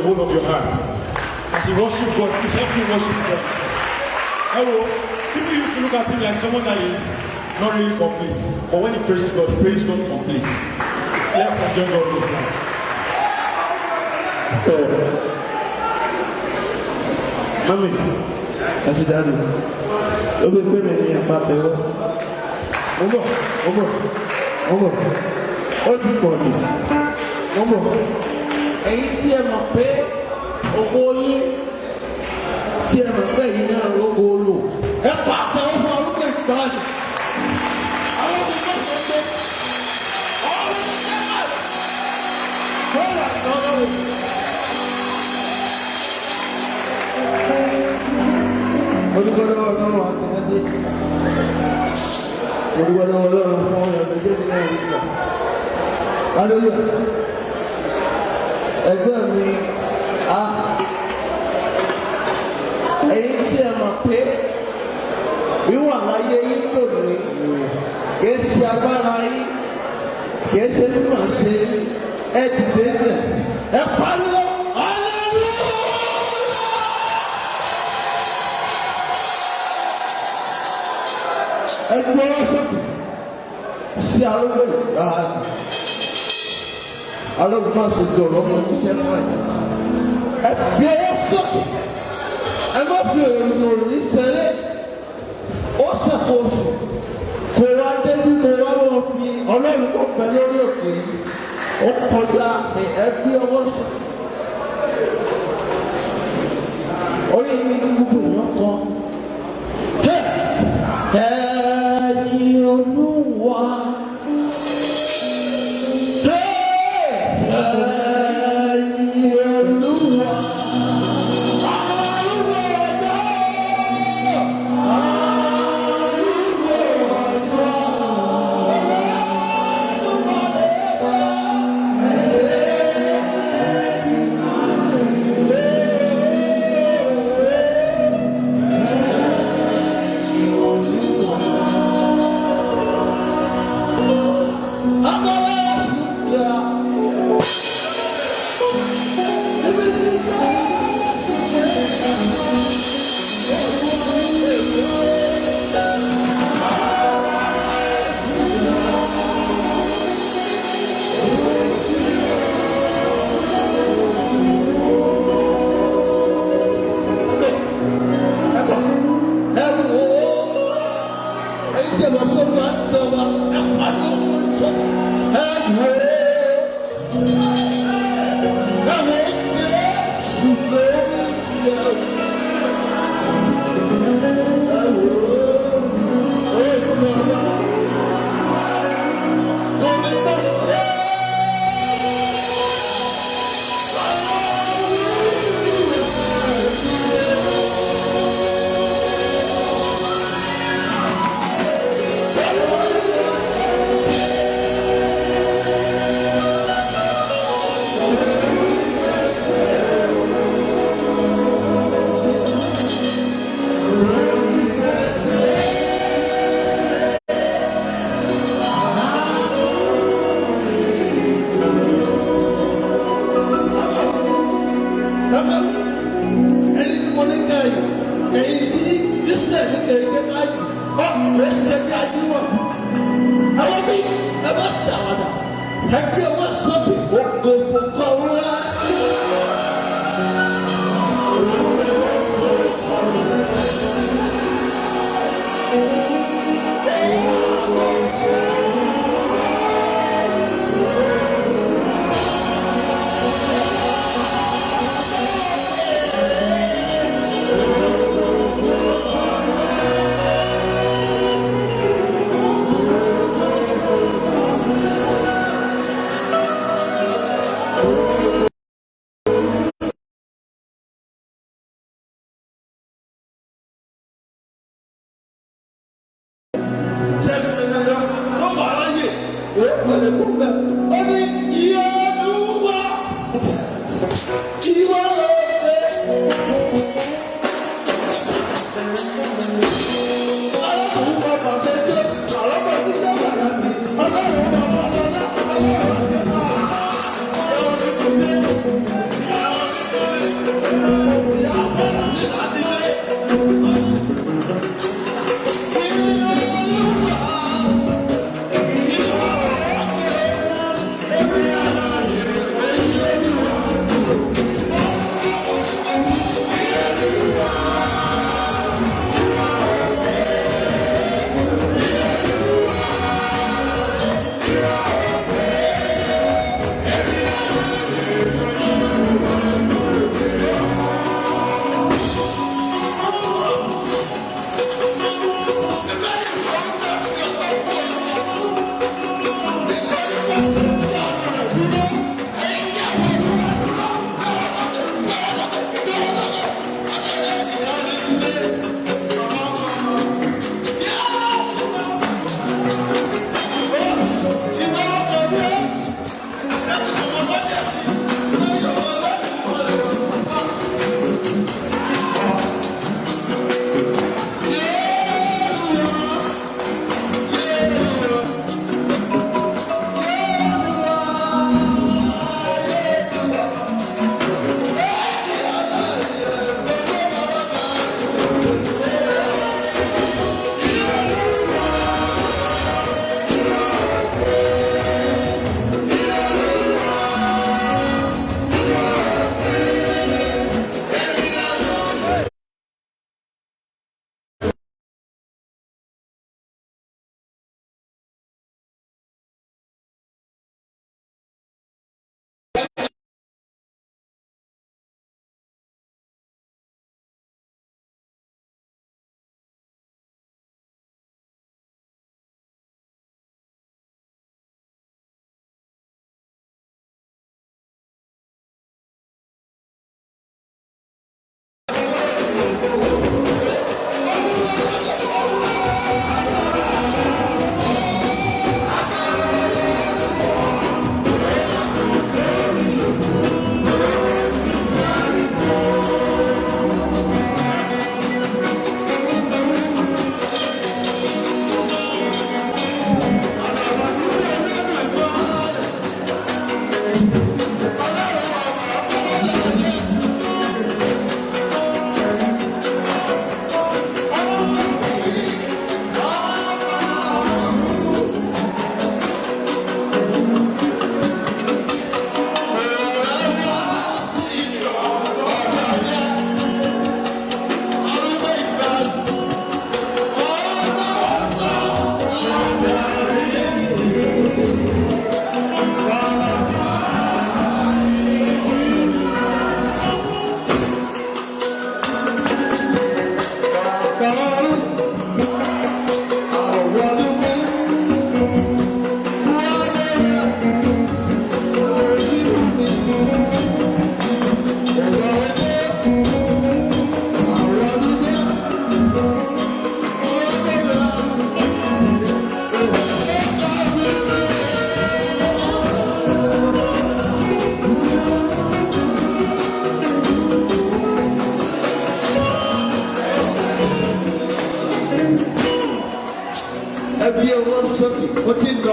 whole of your heart. As you worship God, please help me worship God. Hello, people used to look at him like someone that is not really complete. But when he praises God complete. Let's enjoy God this now. Mami, kasi dadu. Obe kwe meni ya pape wo. Omo. Odi kodi. Omo. Èyí tí ẹ mọ̀ pé owó yín tí ẹ mọ̀ pé yín náà lógo lò. Ẹ pa àtẹ̀wọ́ fún arúgbó ìgbàanì. Àwọn olùkọ́ sọ pé ọ̀rọ̀ ìjọba wọ́n wà lọ́wọ́. Olùkọ́dọ̀ ọlọ́run àtẹ̀wọ́dé. Olùkọ́dọ̀ ọlọ́run fún ọ̀rọ̀ ẹ̀dẹ́gbẹ́ ní náà nígbà. Hallelujah. Ẹgbẹ́ mi èyí tí ẹ mọ̀ pé wíwà láyé yín lónìí kìí ṣe agbára yín kìí ṣe bí màá ṣe ẹ dìde bẹ̀ ẹ pariwo ẹ gbọ́ sókè sí arúgbó ìgbà arúgbó máa ṣe jọ̀rọ̀ ọmọ iṣẹ́ náà ẹ gbọ́ sókè ẹ má fi òròrí ṣeré ó ṣàkóso kò wá débi kò wá wọ́n fi ọlọ́run tó pẹ́ lórí òkè yìí ó kọjá ẹ gbé ọwọ́ sọ orí mi ní gbogbo èèyàn kan ẹ̀yin olúwa.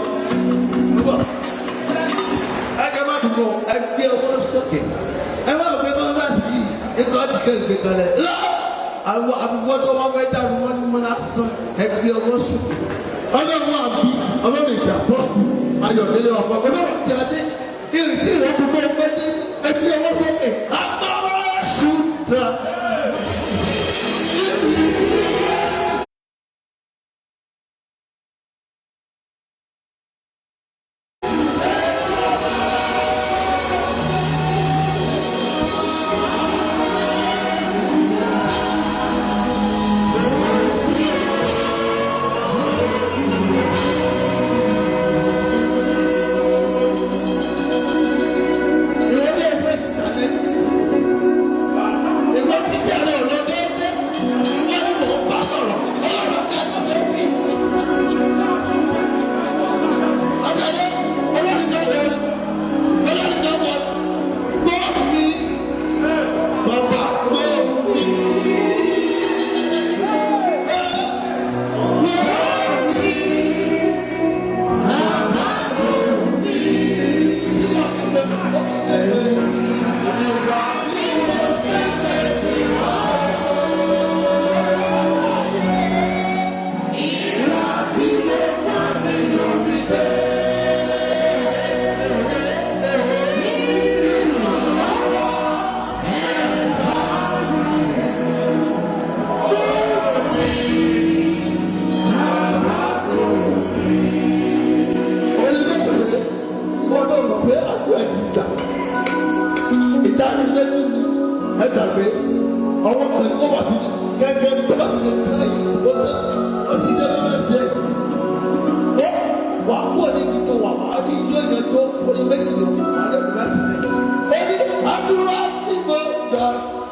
lọ nígbà ẹgbẹ́ má dùn ẹgbẹ́ ọwọ́ sókè ẹ má gbé kọ́ láti ikọ̀ dìgbẹ́ gbé kalẹ̀ lọ àwọn àbúgbò tó wá fẹ́ dàrú wọn ni mo náà sọ ẹgbẹ́ ọwọ́ sókè ọlọ́run àbí ọlọ́run ìjà pọ́ọ̀tù ayọ̀dẹ́lẹ̀ ọ̀pọ̀ ọlọ́run ti adé ìrètí ìrọ́kùnkùn ẹgbẹ́ ẹgbẹ́ ọwọ́ sókè àtọ́wọ́ ṣùgbọ́n. Adúrà tí mo gbà.